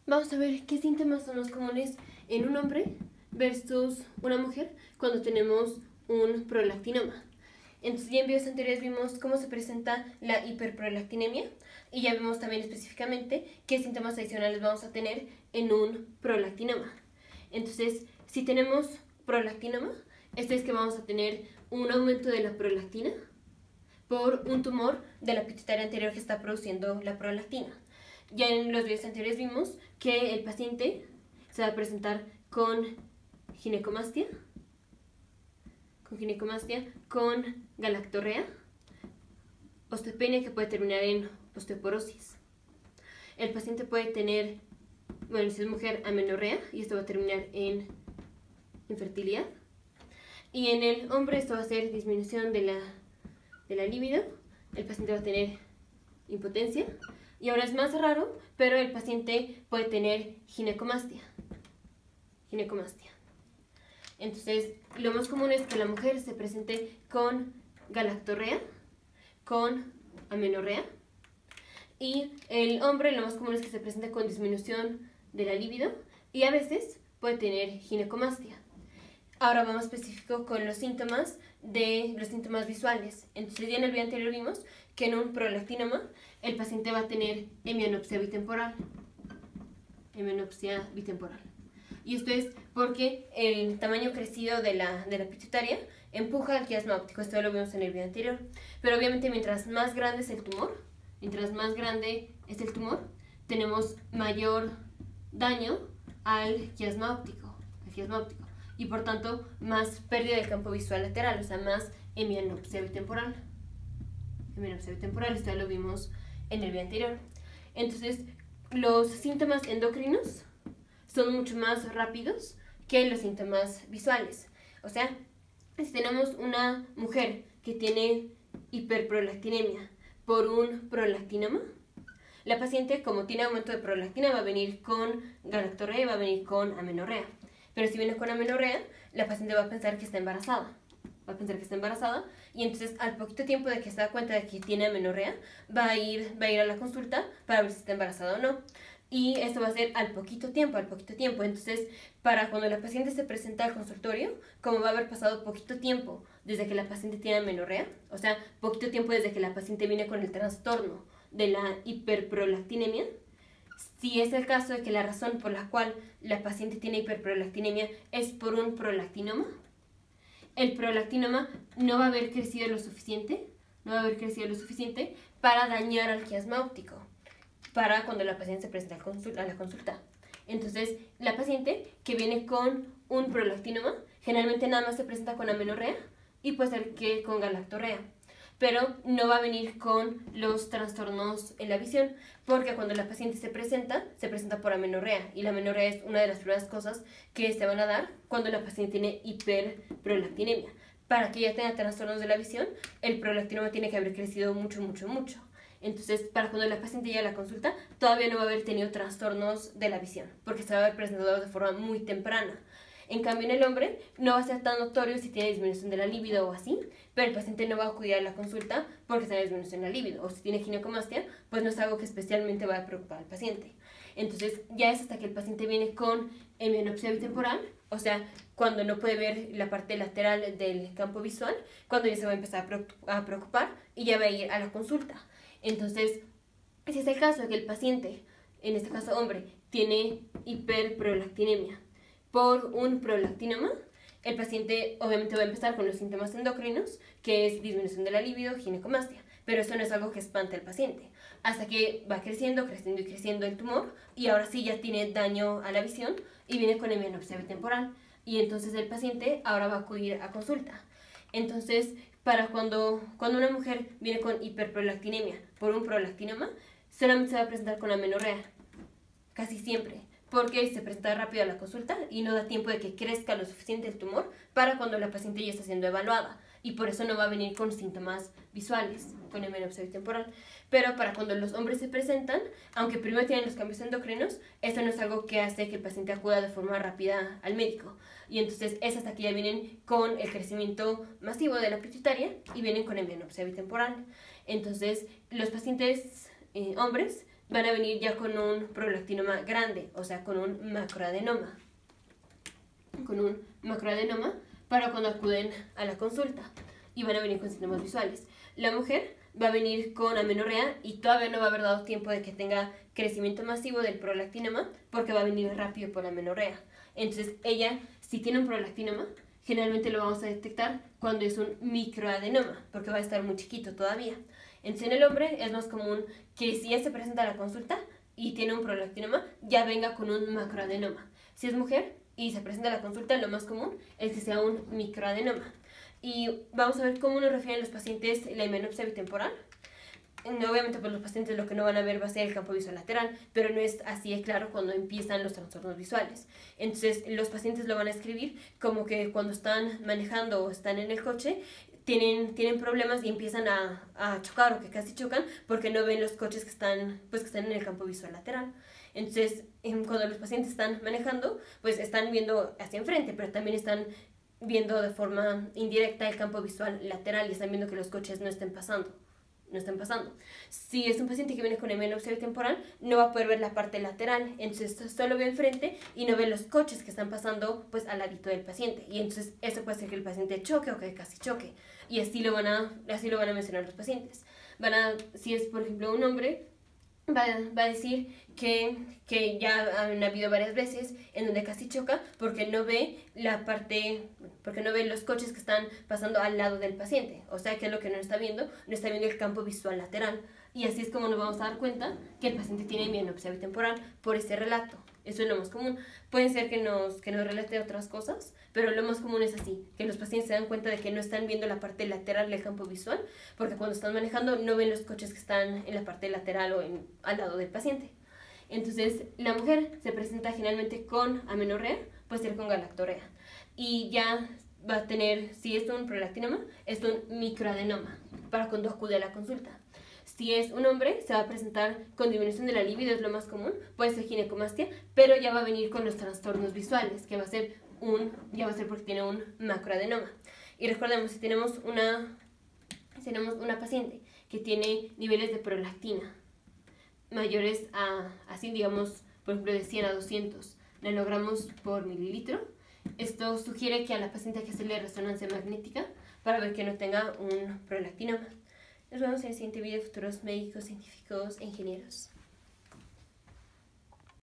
Vamos a ver qué síntomas son los comunes en un hombre versus una mujer cuando tenemos un prolactinoma. Entonces ya en videos anteriores vimos cómo se presenta la hiperprolactinemia y ya vimos también específicamente qué síntomas adicionales vamos a tener en un prolactinoma. Entonces, si tenemos prolactinoma, esto es que vamos a tener un aumento de la prolactina por un tumor de la pituitaria anterior que está produciendo la prolactina. Ya en los videos anteriores vimos que el paciente se va a presentar con ginecomastia, con galactorrea, osteopenia que puede terminar en osteoporosis. El paciente puede tener, bueno, si es mujer, amenorrea, y esto va a terminar en infertilidad. Y en el hombre esto va a ser disminución de la libido, el paciente va a tener impotencia, y ahora es más raro, pero el paciente puede tener ginecomastia. Entonces, lo más común es que la mujer se presente con galactorrea, con amenorrea, y el hombre lo más común es que se presente con disminución de la libido y a veces puede tener ginecomastia. Ahora vamos específico con los síntomas visuales. Entonces ya en el video anterior vimos que en un prolactinoma el paciente va a tener hemianopsia bitemporal. Y esto es porque el tamaño crecido de la pituitaria empuja al quiasma óptico. Esto lo vimos en el video anterior. Pero obviamente mientras más grande es el tumor, tenemos mayor daño al quiasma óptico. Y por tanto más pérdida del campo visual lateral, o sea, más hemianopsia bitemporal. Esto ya lo vimos en el video anterior. Entonces, los síntomas endocrinos son mucho más rápidos que los síntomas visuales. O sea, si tenemos una mujer que tiene hiperprolactinemia por un prolactinoma, la paciente, como tiene aumento de prolactina, va a venir con galactorrea y va a venir con amenorrea. Pero si viene con amenorrea, la paciente va a pensar que está embarazada. Y entonces al poquito tiempo de que se da cuenta de que tiene amenorrea, va a ir a la consulta para ver si está embarazada o no. Y esto va a ser al poquito tiempo. Entonces, para cuando la paciente se presenta al consultorio, como va a haber pasado poquito tiempo desde que la paciente tiene amenorrea, o sea, poquito tiempo desde que la paciente viene con el trastorno de la hiperprolactinemia, si es el caso de que la razón por la cual la paciente tiene hiperprolactinemia es por un prolactinoma, el prolactinoma no va a haber crecido lo suficiente para dañar al quiasma óptico, para cuando la paciente se presenta a la consulta. Entonces, la paciente que viene con un prolactinoma generalmente nada más se presenta con amenorrea y puede ser que con galactorrea, pero no va a venir con los trastornos en la visión, porque cuando la paciente se presenta por amenorrea, y la amenorrea es una de las primeras cosas que se van a dar cuando la paciente tiene hiperprolactinemia. Para que ella tenga trastornos de la visión, el prolactinoma tiene que haber crecido mucho. Entonces, para cuando la paciente llegue a la consulta, todavía no va a haber tenido trastornos de la visión, porque se va a haber presentado de forma muy temprana. En cambio, en el hombre no va a ser tan notorio si tiene disminución de la libido o así, pero el paciente no va a acudir a la consulta porque tiene disminución de la libido, o si tiene ginecomastia, pues no es algo que especialmente va a preocupar al paciente. Entonces, ya es hasta que el paciente viene con hemianopsia bitemporal, o sea, cuando no puede ver la parte lateral del campo visual, cuando ya se va a empezar a preocupar y ya va a ir a la consulta. Entonces, si es el caso de que el paciente, en este caso hombre, tiene hiperprolactinemia por un prolactinoma, el paciente obviamente va a empezar con los síntomas endocrinos, que es disminución de la libido, ginecomastia, pero eso no es algo que espante al paciente, hasta que va creciendo el tumor, y ahora sí ya tiene daño a la visión y viene con hemianopsia bitemporal, y entonces el paciente ahora va a acudir a consulta. Entonces, para cuando una mujer viene con hiperprolactinemia por un prolactinoma, solamente se va a presentar con amenorrea, casi siempre, porque se presenta rápido a la consulta y no da tiempo de que crezca lo suficiente el tumor para cuando la paciente ya está siendo evaluada, y por eso no va a venir con síntomas visuales, con hemianopsia bitemporal. Pero para cuando los hombres se presentan, aunque primero tienen los cambios endocrinos, esto no es algo que hace que el paciente acuda de forma rápida al médico, y entonces es hasta que ya vienen con el crecimiento masivo de la pituitaria y vienen con hemianopsia bitemporal. Entonces, los pacientes hombres van a venir ya con un prolactinoma grande, o sea, con un macroadenoma. Con un macroadenoma para cuando acuden a la consulta y van a venir con síntomas visuales. La mujer va a venir con amenorrea y todavía no va a haber dado tiempo de que tenga crecimiento masivo del prolactinoma porque va a venir rápido por la amenorrea. Entonces ella, si tiene un prolactinoma, generalmente lo vamos a detectar cuando es un microadenoma porque va a estar muy chiquito todavía. Entonces en el hombre es más común que si ya se presenta a la consulta y tiene un prolactinoma, ya venga con un macroadenoma. Si es mujer y se presenta a la consulta, lo más común es que sea un microadenoma. Y vamos a ver cómo nos refieren los pacientes la himenopsia bitemporal. Obviamente, pues los pacientes lo que no van a ver va a ser el campo visual lateral, pero no es así de claro cuando empiezan los trastornos visuales. Entonces, los pacientes lo van a escribir como que cuando están manejando o están en el coche, tienen problemas y empiezan a chocar o que casi chocan porque no ven los coches que están en el campo visual lateral. Entonces, cuando los pacientes están manejando, pues están viendo hacia enfrente, pero también están viendo de forma indirecta el campo visual lateral y están viendo que los coches no estén pasando. Si es un paciente que viene con himenopsia bitemporal, no va a poder ver la parte lateral, entonces solo ve enfrente y no ve los coches que están pasando pues al ladito del paciente. Y entonces eso puede hacer que el paciente choque o que casi choque. Y así lo van a mencionar los pacientes. Si es por ejemplo un hombre, va a decir que ya han habido varias veces en donde casi choca porque no ve los coches que están pasando al lado del paciente. O sea, que es lo que no está viendo el campo visual lateral. Y así es como nos vamos a dar cuenta que el paciente tiene himenopsia bitemporal por este relato. Eso es lo más común. Puede ser que nos relate otras cosas, pero lo más común es así, que los pacientes se dan cuenta de que no están viendo la parte lateral del campo visual, porque cuando están manejando no ven los coches que están en la parte lateral o al lado del paciente. Entonces, la mujer se presenta generalmente con amenorrea, puede ser con galactorrea, y ya va a tener, si es un prolactinoma, es un microadenoma, para cuando acude a la consulta. Si es un hombre, se va a presentar con disminución de la libido, es lo más común, puede ser ginecomastia, pero ya va a venir con los trastornos visuales, que va a ser porque tiene un macroadenoma. Y recordemos, si tenemos una paciente que tiene niveles de prolactina mayores así digamos, por ejemplo, de 100 a 200 nanogramos por mililitro, esto sugiere que a la paciente hay que hacerle resonancia magnética para ver que no tenga un prolactinoma. Nos vemos en el siguiente video, futuros médicos, científicos e ingenieros.